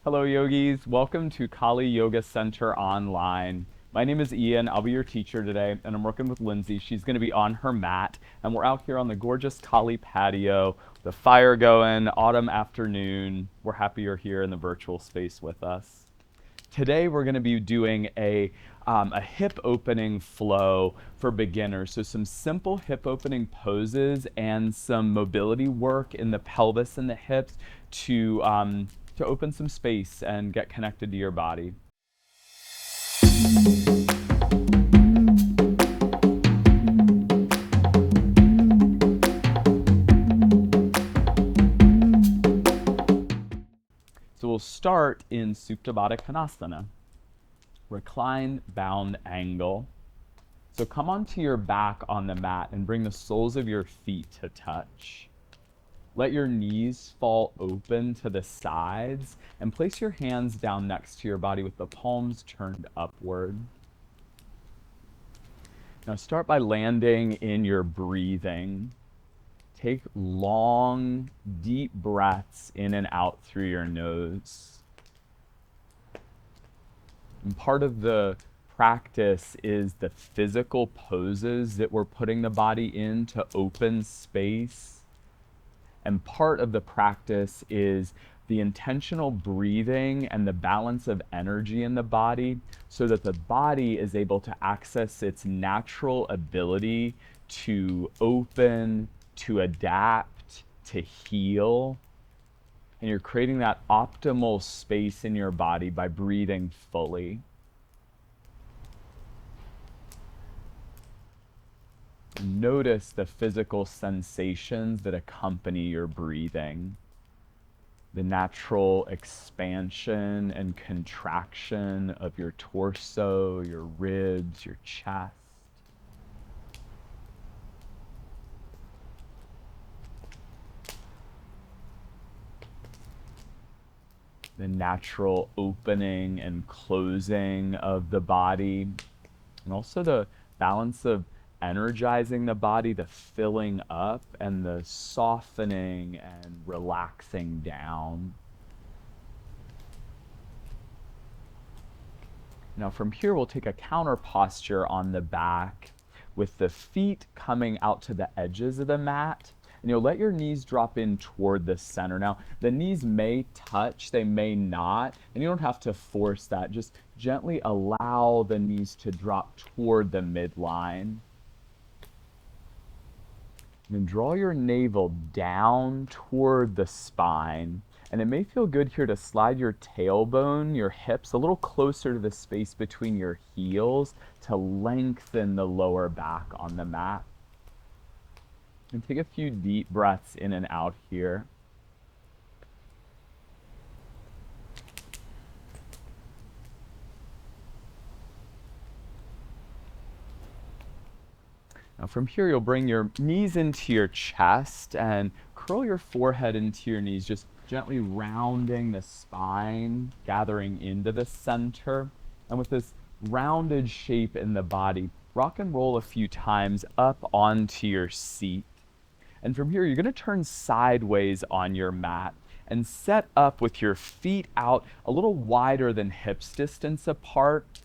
Hello, yogis. Welcome to Khali Yoga Center Online. My name is Ian. I'll be your teacher today, and I'm working with Lindsay. She's going to be on her mat, and we're out here on the gorgeous Khali patio, the fire going, autumn afternoon. We're happy you're here in the virtual space with us. Today, we're going to be doing a hip opening flow for beginners. So some simple hip opening poses and some mobility work in the pelvis and the hips to open some space and get connected to your body. So we'll start in Supta Baddha Konasana, recline bound angle. So come onto your back on the mat and bring the soles of your feet to touch. Let your knees fall open to the sides and place your hands down next to your body with the palms turned upward. Now start by landing in your breathing. Take long, deep breaths in and out through your nose. And part of the practice is the physical poses that we're putting the body in to open space. And part of the practice is the intentional breathing and the balance of energy in the body so that the body is able to access its natural ability to open, to adapt, to heal. And you're creating that optimal space in your body by breathing fully. Notice the physical sensations that accompany your breathing. The natural expansion and contraction of your torso, your ribs, your chest. The natural opening and closing of the body, and also the balance of energizing the body, the filling up, and the softening and relaxing down. Now from here, we'll take a counter posture on the back with the feet coming out to the edges of the mat. And you'll let your knees drop in toward the center. Now, the knees may touch, they may not, and you don't have to force that. Just gently allow the knees to drop toward the midline. And then draw your navel down toward the spine. And it may feel good here to slide your tailbone, your hips, a little closer to the space between your heels to lengthen the lower back on the mat. And take a few deep breaths in and out here. Now from here, you'll bring your knees into your chest and curl your forehead into your knees, just gently rounding the spine, gathering into the center. And with this rounded shape in the body, rock and roll a few times up onto your seat. And from here, you're going to turn sideways on your mat and set up with your feet out a little wider than hips distance apart.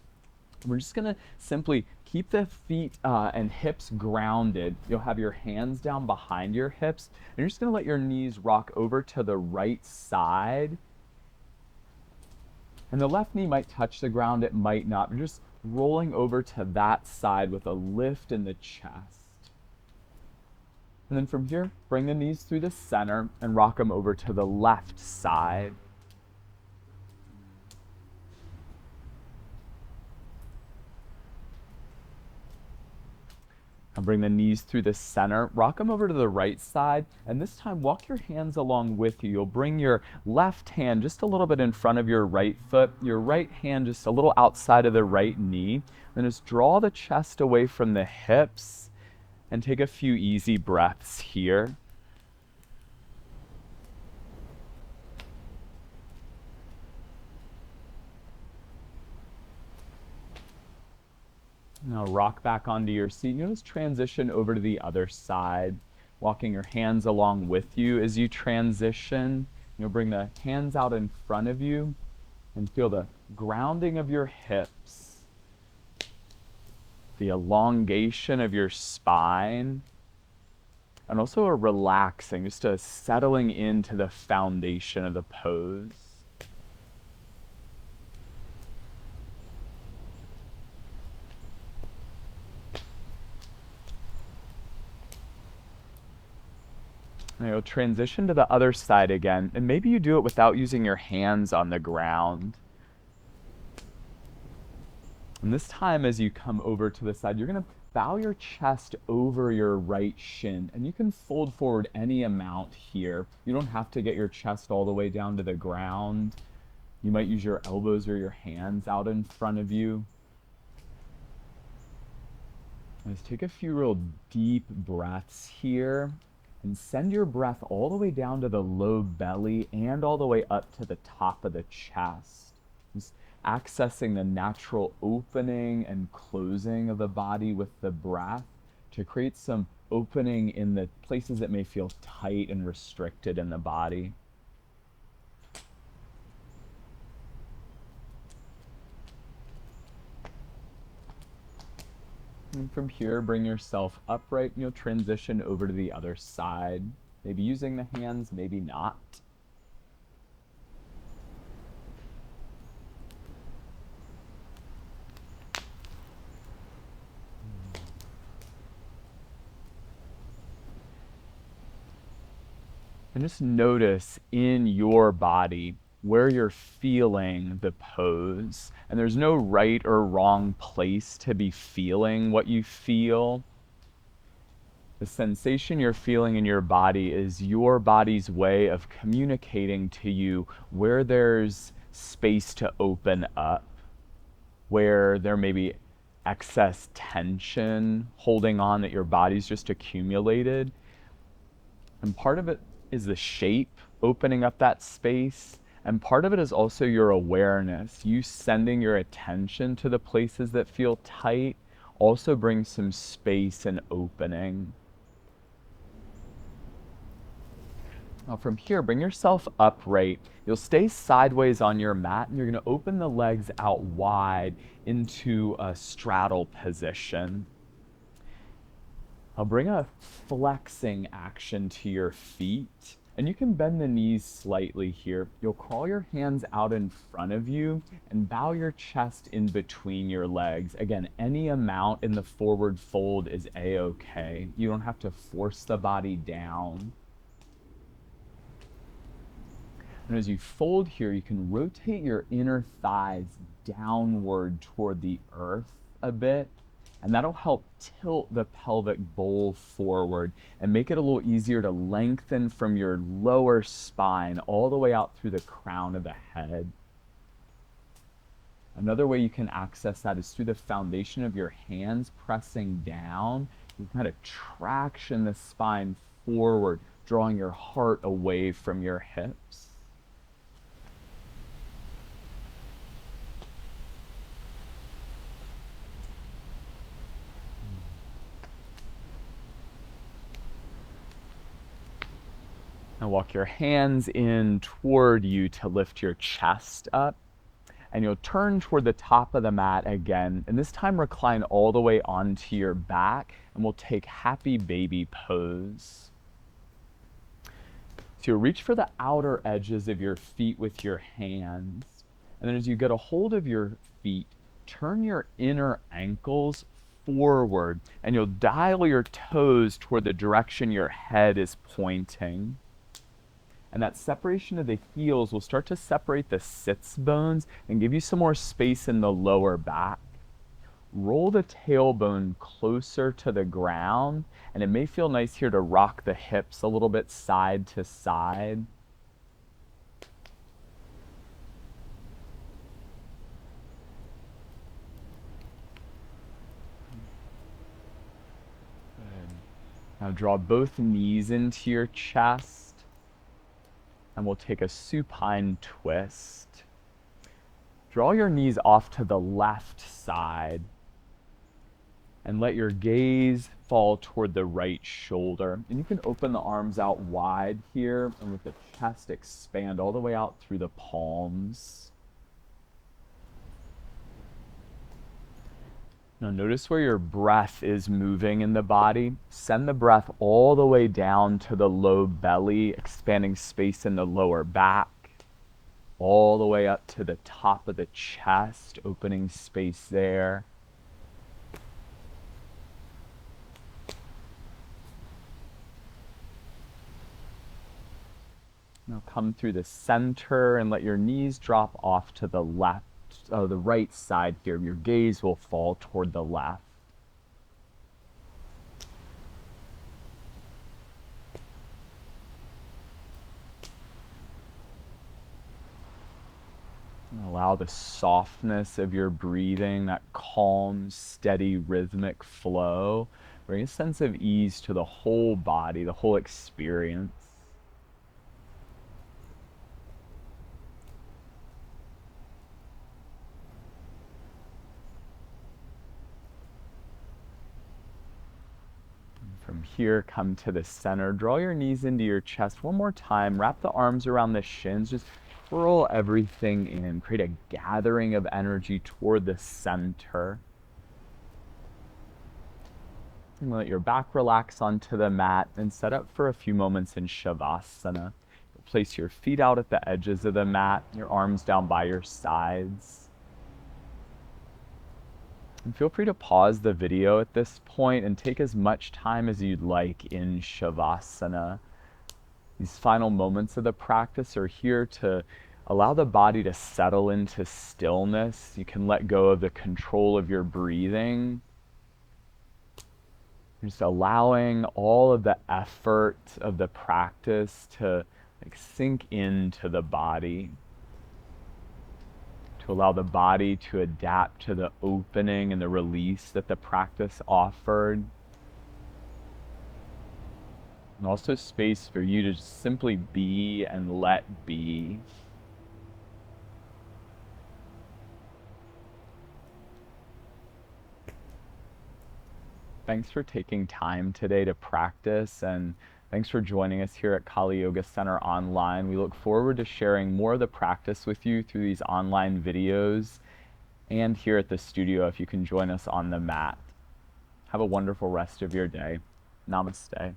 We're just going to simply keep the feet and hips grounded. You'll have your hands down behind your hips, and you're just going to let your knees rock over to the right side. And the left knee might touch the ground, it might not. You're just rolling over to that side with a lift in the chest. And then from here, bring the knees through the center and rock them over to the left side. And bring the knees through the center, rock them over to the right side, and this time walk your hands along with you. You'll bring your left hand just a little bit in front of your right foot, your right hand just a little outside of the right knee. Then just draw the chest away from the hips and take a few easy breaths here. Now rock back onto your seat. You'll just transition over to the other side, walking your hands along with you as you transition. You'll bring the hands out in front of you And feel the grounding of your hips, the elongation of your spine, and also a relaxing, just a settling into the foundation of the pose. And you'll transition to the other side again, and maybe you do it without using your hands on the ground. And this time, as you come over to the side, you're going to bow your chest over your right shin, and you can fold forward any amount here. You don't have to get your chest all the way down to the ground. You might use your elbows or your hands out in front of you. Let's take a few real deep breaths here, and send your breath all the way down to the low belly and all the way up to the top of the chest. Just accessing the natural opening and closing of the body with the breath to create some opening in the places that may feel tight and restricted in the body. And from here, bring yourself upright and you'll transition over to the other side. Maybe using the hands, maybe not. And just notice in your body where you're feeling the pose. And there's no right or wrong place to be feeling what you feel. The sensation you're feeling in your body is your body's way of communicating to you where there's space to open up, where there may be excess tension holding on that your body's just accumulated. And part of it is the shape opening up that space. And part of it is also your awareness. You sending your attention to the places that feel tight also brings some space and opening. Now from here, bring yourself upright. You'll stay sideways on your mat and you're going to open the legs out wide into a straddle position. I'll bring a flexing action to your feet, and you can bend the knees slightly here. You'll crawl your hands out in front of you and bow your chest in between your legs. Again, any amount in the forward fold is a-okay. You don't have to force the body down. And as you fold here, you can rotate your inner thighs downward toward the earth a bit. And that'll help tilt the pelvic bowl forward and make it a little easier to lengthen from your lower spine all the way out through the crown of the head. Another way you can access that is through the foundation of your hands pressing down. You kind of traction the spine forward, drawing your heart away from your hips. Now walk your hands in toward you to lift your chest up. And you'll turn toward the top of the mat again. And this time recline all the way onto your back. And we'll take happy baby pose. So you'll reach for the outer edges of your feet with your hands. And then as you get a hold of your feet, turn your inner ankles forward. And you'll dial your toes toward the direction your head is pointing. And that separation of the heels will start to separate the sits bones and give you some more space in the lower back. Roll the tailbone closer to the ground, and it may feel nice here to rock the hips a little bit side to side. Good. Now draw both knees into your chest. And we'll take a supine twist. Draw your knees off to the left side and let your gaze fall toward the right shoulder. And you can open the arms out wide here and with the chest expand all the way out through the palms. Now notice where your breath is moving in the body. Send the breath all the way down to the low belly, expanding space in the lower back, all the way up to the top of the chest, opening space there. Now come through the center and let your knees drop off to the left, the right side here. Your gaze will fall toward the left. And allow the softness of your breathing, that calm, steady, rhythmic flow. Bring a sense of ease to the whole body, the whole experience. From here, come to the center. Draw your knees into your chest one more time. Wrap the arms around the shins. Just curl everything in. Create a gathering of energy toward the center. And let your back relax onto the mat and set up for a few moments in Shavasana. Place your feet out at the edges of the mat, your arms down by your sides. And feel free to pause the video at this point and take as much time as you'd like in Shavasana. These final moments of the practice are here to allow the body to settle into stillness. You can let go of the control of your breathing. Just allowing all of the effort of the practice to sink into the body. To allow the body to adapt to the opening and the release that the practice offered. And also space for you to just simply be and let be. Thanks for taking time today to practice, and thanks for joining us here at Khali Yoga Center online. We look forward to sharing more of the practice with you through these online videos and here at the studio if you can join us on the mat. Have a wonderful rest of your day. Namaste.